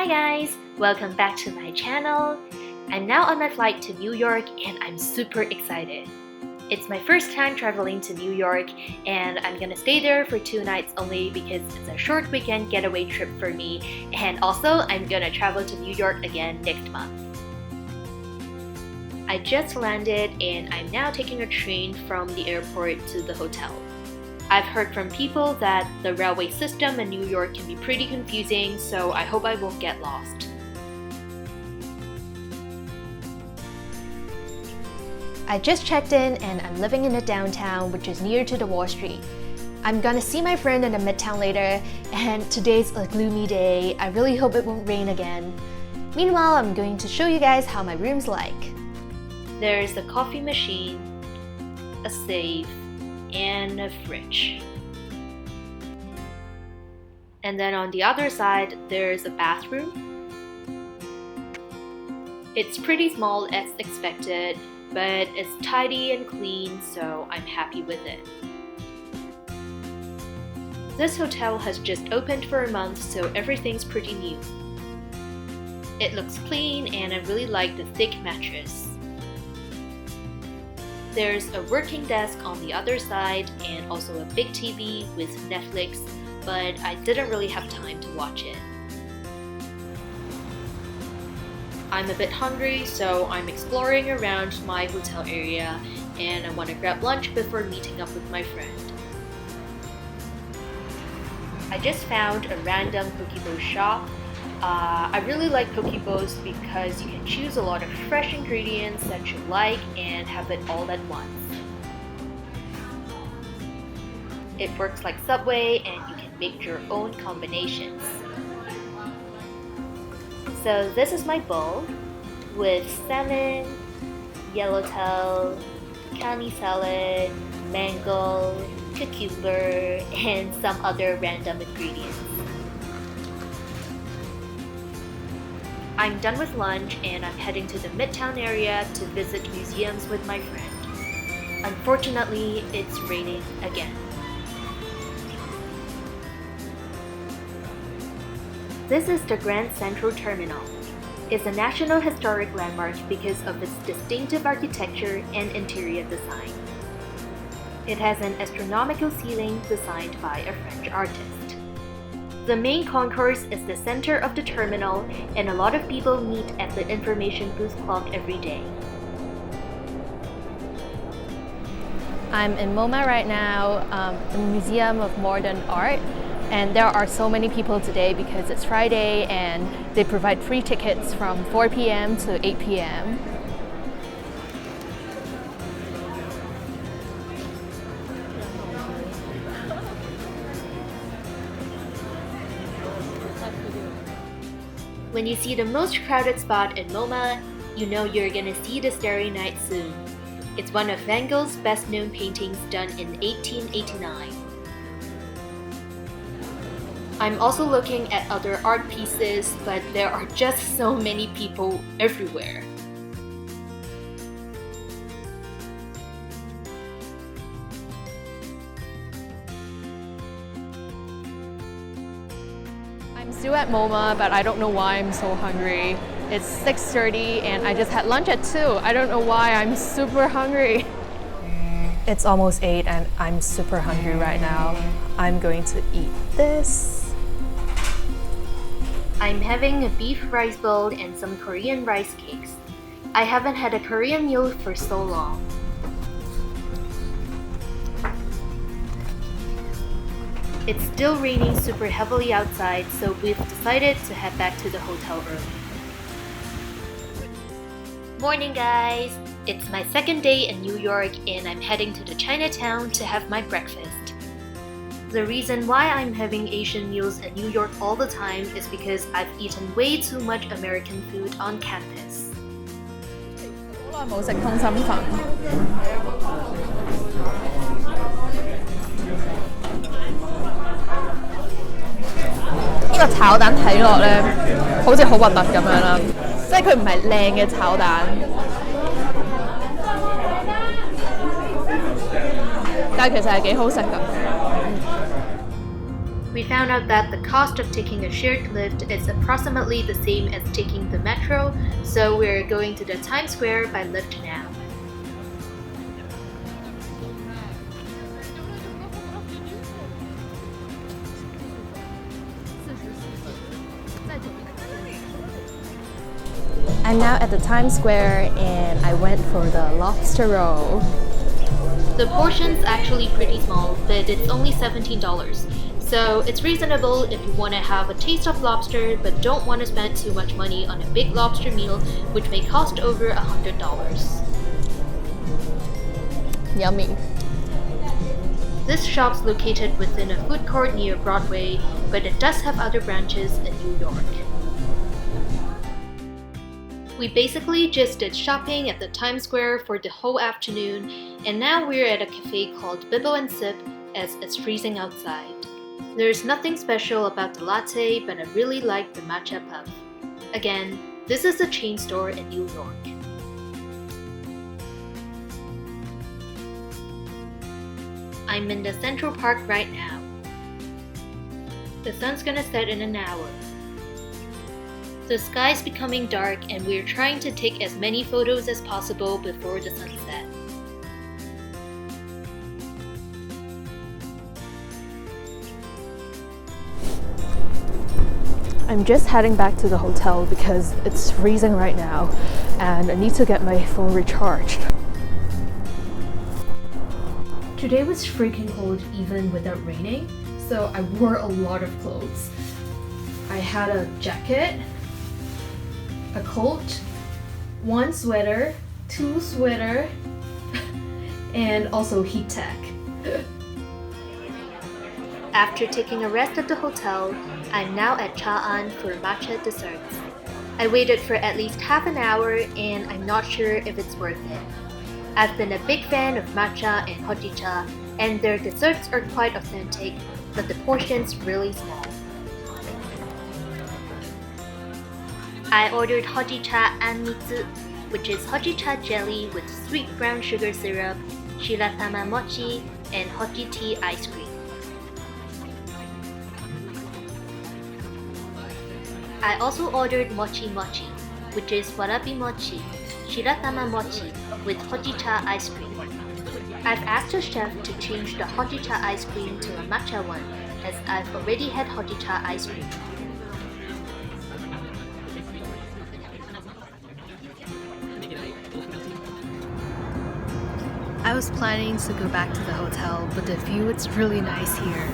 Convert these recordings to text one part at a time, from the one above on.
Hi guys! Welcome back to my channel. I'm now on my flight to New York and I'm super excited. It's my first time traveling to New York and I'm gonna stay there for 2 nights only because it's a short weekend getaway trip for me, and also I'm gonna travel to New York again next month. I just landed and I'm now taking a train from the airport to the hotel. I've heard from people that the railway system in New York can be pretty confusing, so I hope I won't get lost. I just checked in and I'm living in the downtown, which is near to the Wall Street. I'm gonna see my friend in the Midtown later, and today's a gloomy day. I really hope it won't rain again. Meanwhile, I'm going to show you guys how my room's like. There's a coffee machine, a safe, and a fridge. And then on the other side, there's a bathroom. It's pretty small as expected, but it's tidy and clean, so I'm happy with it. This hotel has just opened for a month, so everything's pretty new. It looks clean and I really like the thick mattress. There's a working desk on the other side and also a big TV with Netflix, but I didn't really have time to watch it. I'm a bit hungry, so I'm exploring around my hotel area and I want to grab lunch before meeting up with my friend. I just found a random Pokeball shop. I really like Pokeballs because you can choose a lot of fresh ingredients that you like and have it all at once. It works like Subway and you can make your own combinations. So this is my bowl with salmon, yellowtail, kani salad, mango, cucumber, and some other random ingredients. I'm done with lunch and I'm heading to the Midtown area to visit museums with my friend. Unfortunately, it's raining again. This is the Grand Central Terminal. It's a National Historic Landmark because of its distinctive architecture and interior design. It has an astronomical ceiling designed by a French artist. The main concourse is the center of the terminal, and a lot of people meet at the information booth clock every day. I'm in MoMA right now, the Museum of Modern Art, and there are so many people today because it's Friday and they provide free tickets from 4 p.m. to 8 p.m. When you see the most crowded spot in MoMA, you know you're gonna see the Starry Night soon. It's one of Van Gogh's best-known paintings done in 1889. I'm also looking at other art pieces, but there are just so many people everywhere. I'm still at MoMA, but I don't know why I'm so hungry. It's 6:30 and I just had lunch at 2. I don't know why I'm super hungry. It's almost 8 and I'm super hungry right now. I'm going to eat this. I'm having a beef rice bowl and some Korean rice cakes. I haven't had a Korean meal for so long. It's still raining super heavily outside, so we've decided to head back to the hotel early. Morning guys! It's my second day in New York and I'm heading to the Chinatown to have my breakfast. The reason why I'm having Asian meals in New York all the time is because I've eaten way too much American food on campus. 好耐冇食通心粉。呢個炒蛋睇落咧，好似好核突咁樣啦，即係佢唔係靚嘅炒蛋，但係其實係幾好食㗎。We found out that the cost of taking a shared lift is approximately the same as taking the metro, so we're going to the Times Square by lift now. I'm now at the Times Square and I went for the lobster roll. The portion's actually pretty small, but it's only $17. So it's reasonable if you want to have a taste of lobster but don't want to spend too much money on a big lobster meal, which may cost over $100. Yummy. This shop's located within a food court near Broadway, but it does have other branches in New York. We basically just did shopping at the Times Square for the whole afternoon, and now we're at a cafe called Bibble and Sip as it's freezing outside. There's nothing special about the latte, but I really like the matcha puff. Again, this is a chain store in New York. I'm in the Central Park right now. The sun's gonna set in an hour. The sky's becoming dark and we're trying to take as many photos as possible before the sunset. I'm just heading back to the hotel because it's freezing right now and I need to get my phone recharged. Today was freaking cold even without raining, so I wore a lot of clothes. I had a jacket, a coat, one sweater, two sweater, and also heat tech. After taking a rest at the hotel, I'm now at Cha-an for matcha desserts. I waited for at least half an hour and I'm not sure if it's worth it. I've been a big fan of matcha and hojicha, and their desserts are quite authentic, but the portion's really small. I ordered hojicha anmitsu, which is hojicha jelly with sweet brown sugar syrup, shiratama mochi, and hoji tea ice cream. I also ordered mochi mochi, which is warabi mochi, shiratama mochi, with hojicha ice cream. I've asked the chef to change the hojicha ice cream to a matcha one, as I've already had hojicha ice cream. I was planning to go back to the hotel, but the view is really nice here.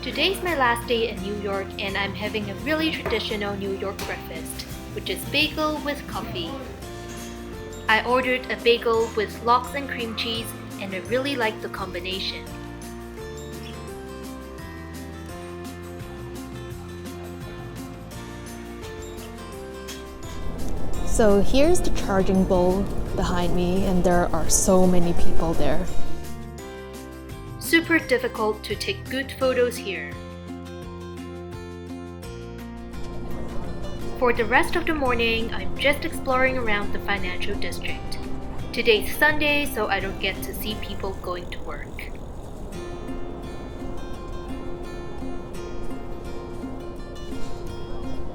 Today's my last day in New York and I'm having a really traditional New York breakfast, which is bagel with coffee. I ordered a bagel with lox and cream cheese and I really like the combination. So here's the charging bowl behind me and there are so many people there. Super difficult to take good photos here. For the rest of the morning, I'm just exploring around the financial district. Today's Sunday, so I don't get to see people going to work.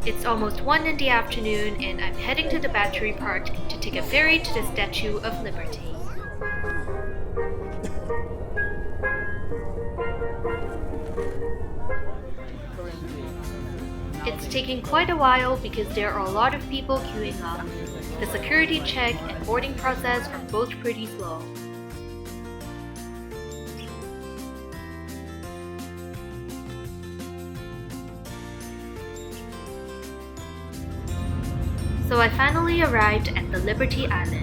It's almost 1 in the afternoon and I'm heading to the Battery Park to take a ferry to the Statue of Liberty. It's taking quite a while because there are a lot of people queuing up. The security check and boarding process are both pretty slow. So I finally arrived at the Liberty Island.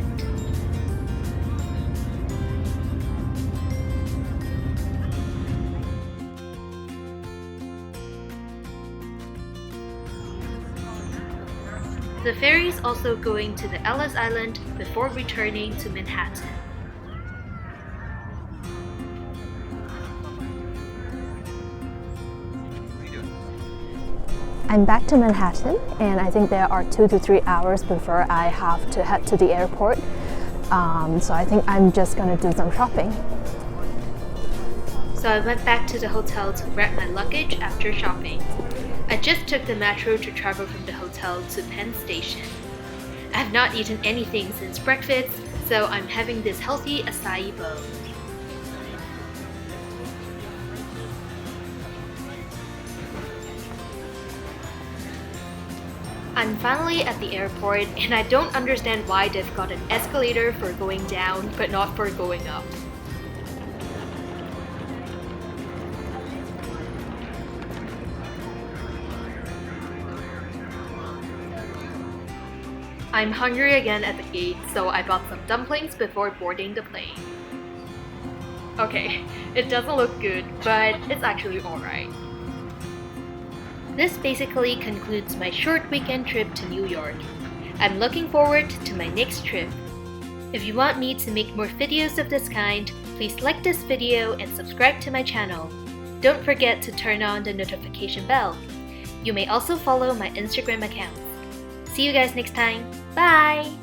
The ferry is also going to the Ellis Island before returning to Manhattan. I'm back to Manhattan and I think there are 2 to 3 hours before I have to head to the airport. So I think I'm just gonna do some shopping. So I went back to the hotel to grab my luggage after shopping. I just took the metro to travel from the hotel to Penn Station. I have not eaten anything since breakfast, so I'm having this healthy acai bowl. I'm finally at the airport, and I don't understand why they've got an escalator for going down but not for going up. I'm hungry again at the gate, so I bought some dumplings before boarding the plane. Okay, it doesn't look good, but it's actually alright. This basically concludes my short weekend trip to New York. I'm looking forward to my next trip. If you want me to make more videos of this kind, please like this video and subscribe to my channel. Don't forget to turn on the notification bell. You may also follow my Instagram account. See you guys next time. Bye!